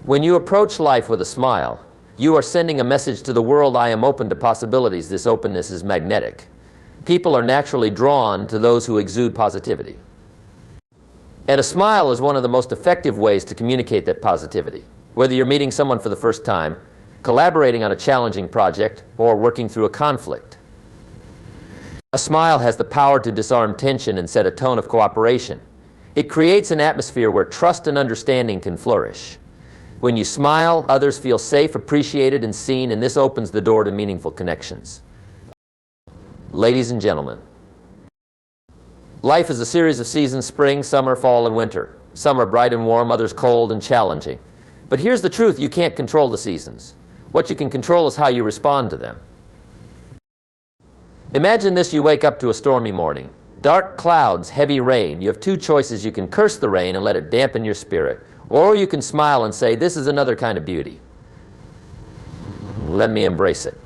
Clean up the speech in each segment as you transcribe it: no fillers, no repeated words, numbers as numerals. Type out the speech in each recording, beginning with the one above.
When you approach life with a smile, you are sending a message to the world: I am open to possibilities. This openness is magnetic. People are naturally drawn to those who exude positivity. And a smile is one of the most effective ways to communicate that positivity. Whether you're meeting someone for the first time, collaborating on a challenging project, or working through a conflict. A smile has the power to disarm tension and set a tone of cooperation. It creates an atmosphere where trust and understanding can flourish. When you smile, others feel safe, appreciated, and seen, and this opens the door to meaningful connections. Ladies and gentlemen, life is a series of seasons: spring, summer, fall, and winter. Some are bright and warm, others cold and challenging. But here's the truth: you can't control the seasons. What you can control is how you respond to them. Imagine this: you wake up to a stormy morning. Dark clouds, heavy rain. You have two choices. You can curse the rain and let it dampen your spirit, or you can smile and say, this is another kind of beauty. Let me embrace it.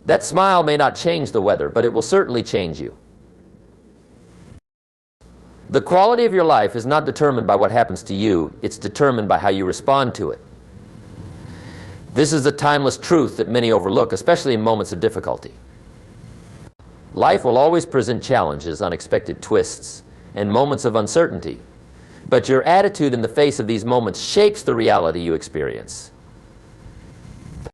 That smile may not change the weather, but it will certainly change you. The quality of your life is not determined by what happens to you, it's determined by how you respond to it. This is a timeless truth that many overlook, especially in moments of difficulty. Life will always present challenges, unexpected twists, and moments of uncertainty. But your attitude in the face of these moments shapes the reality you experience.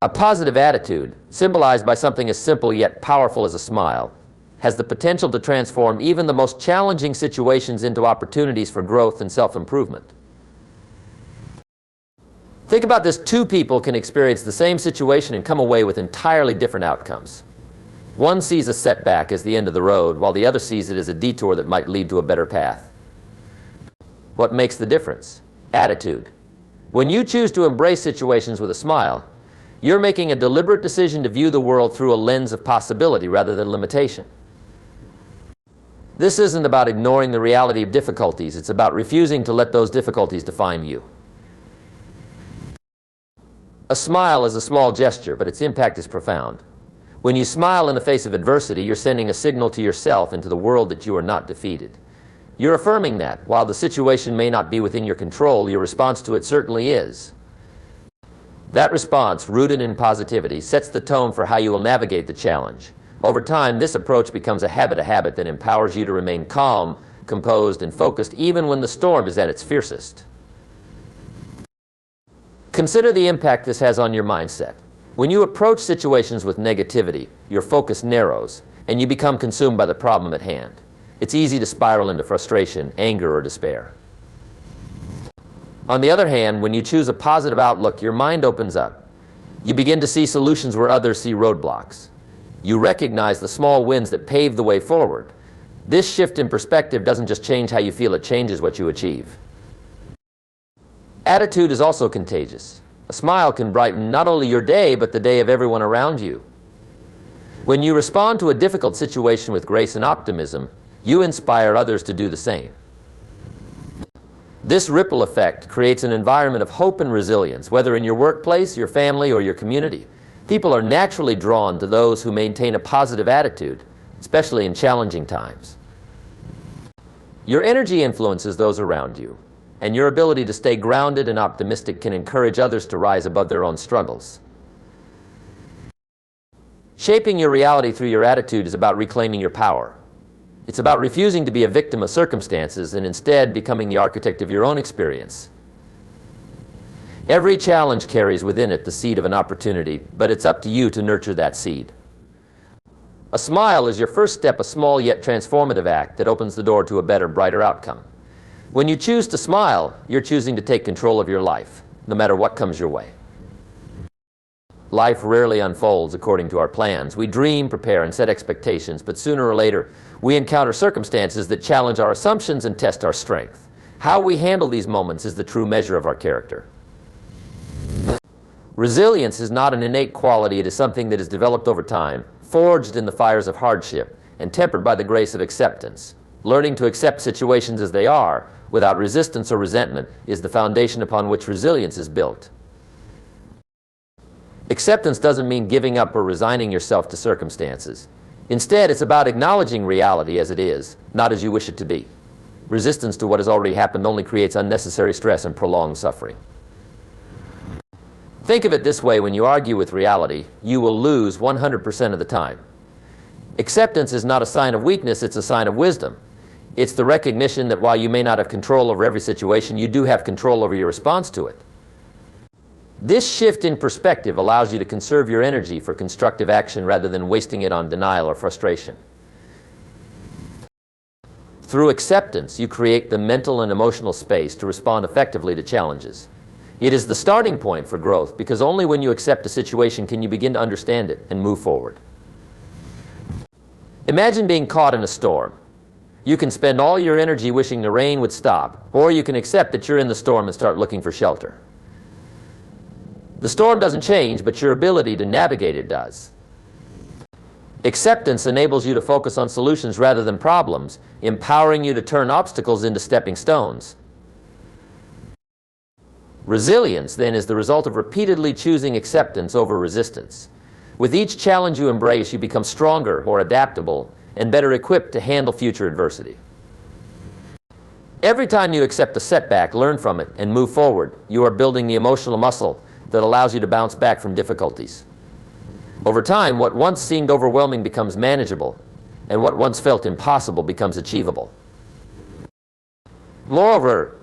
A positive attitude, symbolized by something as simple yet powerful as a smile, has the potential to transform even the most challenging situations into opportunities for growth and self-improvement. Think about this: two people can experience the same situation and come away with entirely different outcomes. One sees a setback as the end of the road, while the other sees it as a detour that might lead to a better path. What makes the difference? Attitude. When you choose to embrace situations with a smile, you're making a deliberate decision to view the world through a lens of possibility rather than limitation. This isn't about ignoring the reality of difficulties. It's about refusing to let those difficulties define you. A smile is a small gesture, but its impact is profound. When you smile in the face of adversity, you're sending a signal to yourself and to the world that you are not defeated. You're affirming that, while the situation may not be within your control, your response to it certainly is. That response, rooted in positivity, sets the tone for how you will navigate the challenge. Over time, this approach becomes a habit that empowers you to remain calm, composed, and focused even when the storm is at its fiercest. Consider the impact this has on your mindset. When you approach situations with negativity, your focus narrows, and you become consumed by the problem at hand. It's easy to spiral into frustration, anger, or despair. On the other hand, when you choose a positive outlook, your mind opens up. You begin to see solutions where others see roadblocks. You recognize the small wins that pave the way forward. This shift in perspective doesn't just change how you feel, it changes what you achieve. Attitude is also contagious. A smile can brighten not only your day, but the day of everyone around you. When you respond to a difficult situation with grace and optimism, you inspire others to do the same. This ripple effect creates an environment of hope and resilience, whether in your workplace, your family, or your community. People are naturally drawn to those who maintain a positive attitude, especially in challenging times. Your energy influences those around you, and your ability to stay grounded and optimistic can encourage others to rise above their own struggles. Shaping your reality through your attitude is about reclaiming your power. It's about refusing to be a victim of circumstances and instead becoming the architect of your own experience. Every challenge carries within it the seed of an opportunity, but it's up to you to nurture that seed. A smile is your first step, a small yet transformative act that opens the door to a better, brighter outcome. When you choose to smile, you're choosing to take control of your life, no matter what comes your way. Life rarely unfolds according to our plans. We dream, prepare, and set expectations, but sooner or later, we encounter circumstances that challenge our assumptions and test our strength. How we handle these moments is the true measure of our character. Resilience is not an innate quality. It is something that is developed over time, forged in the fires of hardship, and tempered by the grace of acceptance. Learning to accept situations as they are, without resistance or resentment, is the foundation upon which resilience is built. Acceptance doesn't mean giving up or resigning yourself to circumstances. Instead, it's about acknowledging reality as it is, not as you wish it to be. Resistance to what has already happened only creates unnecessary stress and prolonged suffering. Think of it this way: when you argue with reality, you will lose 100% of the time. Acceptance is not a sign of weakness, it's a sign of wisdom. It's the recognition that while you may not have control over every situation, you do have control over your response to it. This shift in perspective allows you to conserve your energy for constructive action rather than wasting it on denial or frustration. Through acceptance, you create the mental and emotional space to respond effectively to challenges. It is the starting point for growth, because only when you accept a situation can you begin to understand it and move forward. Imagine being caught in a storm. You can spend all your energy wishing the rain would stop, or you can accept that you're in the storm and start looking for shelter. The storm doesn't change, but your ability to navigate it does. Acceptance enables you to focus on solutions rather than problems, empowering you to turn obstacles into stepping stones. Resilience, then, is the result of repeatedly choosing acceptance over resistance. With each challenge you embrace, you become stronger, more adaptable, and better equipped to handle future adversity. Every time you accept a setback, learn from it, and move forward, you are building the emotional muscle that allows you to bounce back from difficulties. Over time, what once seemed overwhelming becomes manageable, and what once felt impossible becomes achievable. Moreover,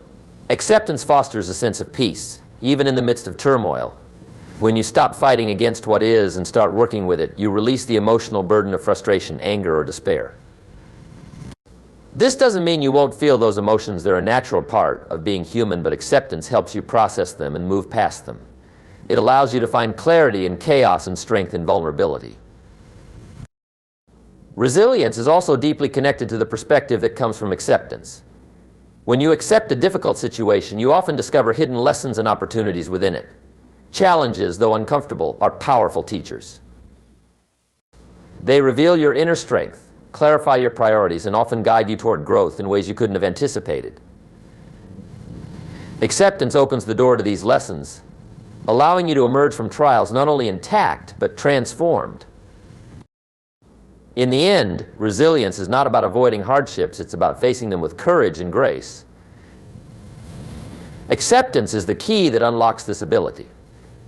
acceptance fosters a sense of peace, even in the midst of turmoil. When you stop fighting against what is and start working with it, you release the emotional burden of frustration, anger, or despair. This doesn't mean you won't feel those emotions. They're a natural part of being human, but acceptance helps you process them and move past them. It allows you to find clarity in chaos and strength in vulnerability. Resilience is also deeply connected to the perspective that comes from acceptance. When you accept a difficult situation, you often discover hidden lessons and opportunities within it. Challenges, though uncomfortable, are powerful teachers. They reveal your inner strength, clarify your priorities, and often guide you toward growth in ways you couldn't have anticipated. Acceptance opens the door to these lessons, allowing you to emerge from trials not only intact, but transformed. In the end, resilience is not about avoiding hardships, it's about facing them with courage and grace. Acceptance is the key that unlocks this ability.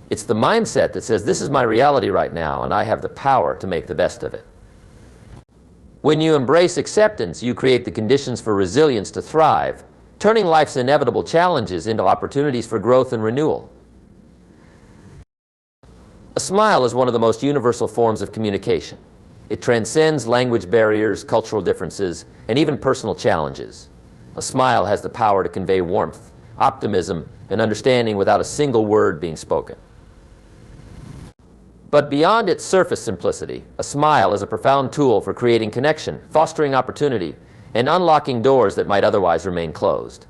It's the mindset that says, this is my reality right now, and I have the power to make the best of it. When you embrace acceptance, you create the conditions for resilience to thrive, turning life's inevitable challenges into opportunities for growth and renewal. A smile is one of the most universal forms of communication. It transcends language barriers, cultural differences, and even personal challenges. A smile has the power to convey warmth, optimism, and understanding without a single word being spoken. But beyond its surface simplicity, a smile is a profound tool for creating connection, fostering opportunity, and unlocking doors that might otherwise remain closed.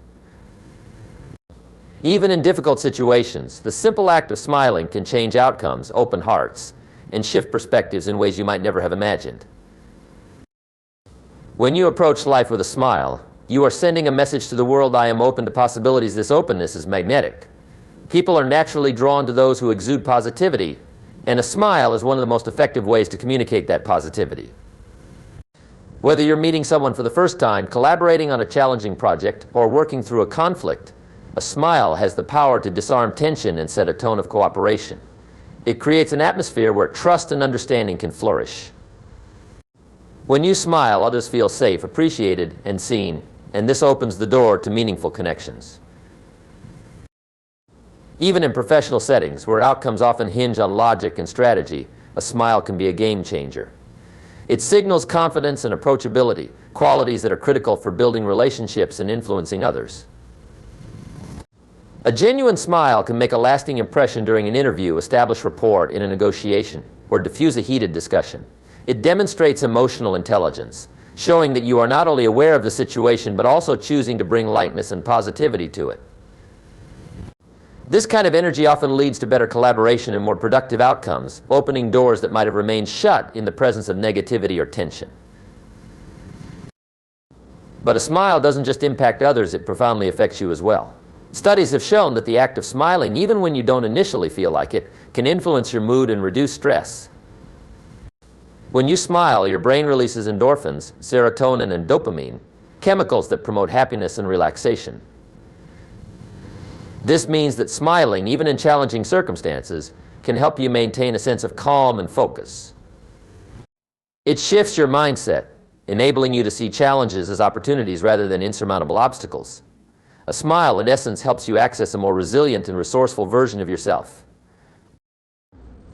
Even in difficult situations, the simple act of smiling can change outcomes, open hearts, and shift perspectives in ways you might never have imagined. When you approach life with a smile, you are sending a message to the world: I am open to possibilities. This openness is magnetic. People are naturally drawn to those who exude positivity, and a smile is one of the most effective ways to communicate that positivity. Whether you're meeting someone for the first time, collaborating on a challenging project, or working through a conflict, a smile has the power to disarm tension and set a tone of cooperation. It creates an atmosphere where trust and understanding can flourish. When you smile, others feel safe, appreciated, and seen, and this opens the door to meaningful connections. Even in professional settings, where outcomes often hinge on logic and strategy, a smile can be a game changer. It signals confidence and approachability, qualities that are critical for building relationships and influencing others. A genuine smile can make a lasting impression during an interview, establish rapport in a negotiation, or diffuse a heated discussion. It demonstrates emotional intelligence, showing that you are not only aware of the situation, but also choosing to bring lightness and positivity to it. This kind of energy often leads to better collaboration and more productive outcomes, opening doors that might have remained shut in the presence of negativity or tension. But a smile doesn't just impact others, it profoundly affects you as well. Studies have shown that the act of smiling, even when you don't initially feel like it, can influence your mood and reduce stress. When you smile, your brain releases endorphins, serotonin, and dopamine, chemicals that promote happiness and relaxation. This means that smiling, even in challenging circumstances, can help you maintain a sense of calm and focus. It shifts your mindset, enabling you to see challenges as opportunities rather than insurmountable obstacles. A smile, in essence, helps you access a more resilient and resourceful version of yourself.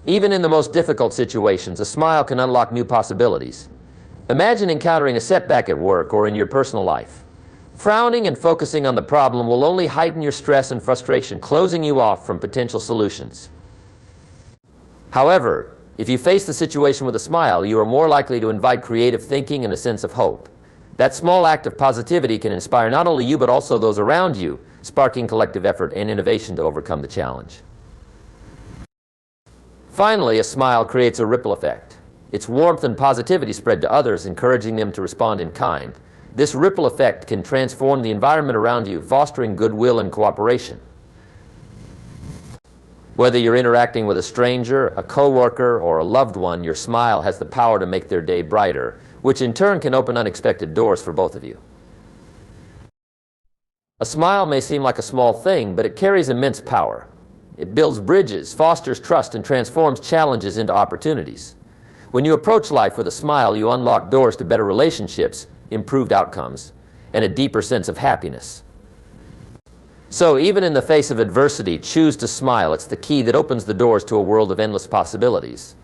Even in the most difficult situations, a smile can unlock new possibilities. Imagine encountering a setback at work or in your personal life. Frowning and focusing on the problem will only heighten your stress and frustration, closing you off from potential solutions. However, if you face the situation with a smile, you are more likely to invite creative thinking and a sense of hope. That small act of positivity can inspire not only you but also those around you, sparking collective effort and innovation to overcome the challenge. Finally, a smile creates a ripple effect. Its warmth and positivity spread to others, encouraging them to respond in kind. This ripple effect can transform the environment around you, fostering goodwill and cooperation. Whether you're interacting with a stranger, a coworker, or a loved one, your smile has the power to make their day brighter, which in turn can open unexpected doors for both of you. A smile may seem like a small thing, but it carries immense power. It builds bridges, fosters trust, and transforms challenges into opportunities. When you approach life with a smile, you unlock doors to better relationships, improved outcomes, and a deeper sense of happiness. So, even in the face of adversity, choose to smile. It's the key that opens the doors to a world of endless possibilities.